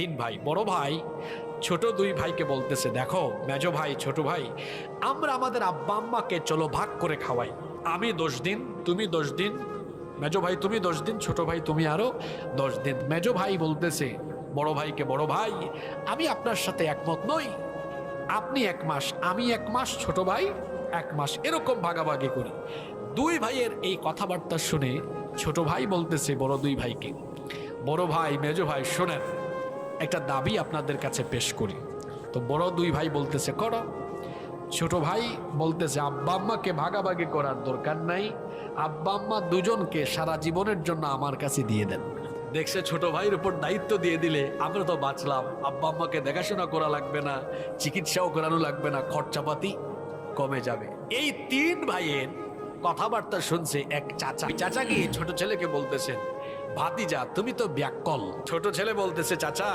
তিন ভাই। বড় ভাই ছোট দুই ভাইকে বলতেছে, দেখো মেজো ভাই ছোট ভাই, আমরা আমাদের আব্বা আম্মাকে চলো ভাগ করে খাওয়াই। আমি 10 দিন, তুমি 10 দিন, মেজো ভাই তুমি 10 দিন, ছোট ভাই তুমি আরো 10 দিন। মেজো ভাই বলতেছে বড় ভাইকে, বড় ভাই আমি আপনার সাথে একমত নই, আপনি 1 মাস, আমি 1 মাস, ছোট ভাই 1 মাস, এরকম ভাগাভাগি করি। দুই ভাইয়ের এই কথাবার্তা শুনে ছোট ভাই বলতেছে বড় দুই ভাইকে, বড় ভাই মেজো ভাই শোনেন, একটা দাবি আপনাদের কাছে পেশ করি। তো বড় দুই ভাই বলতেছে করো। ছোট ভাই বলতেছে আব্বা আম্মাকে ভাগাভাগি করার দরকার নাই, আব্বা আম্মা দুজনকে সারা জীবনের জন্য আমার কাছে দিয়ে দেন। দেখছে ছোট ভাইয়ের উপর দায়িত্ব দিয়ে দিলে আমরা তো বাঁচলাম, আব্বা আম্মাকে দেখাশোনা করা লাগবে না, চিকিৎসাও করানো লাগবে না, খরচাপাতি কমে যাবে। এই তিন ভাইয়ের কথাবার্তা শুনছে এক চাচা। চাচা গিয়ে ছোট ছেলেকে বলতেছেন, ভাতিজা তুমি তো ব্যাককল। ছোট ছেলে বলতেছে, চাচা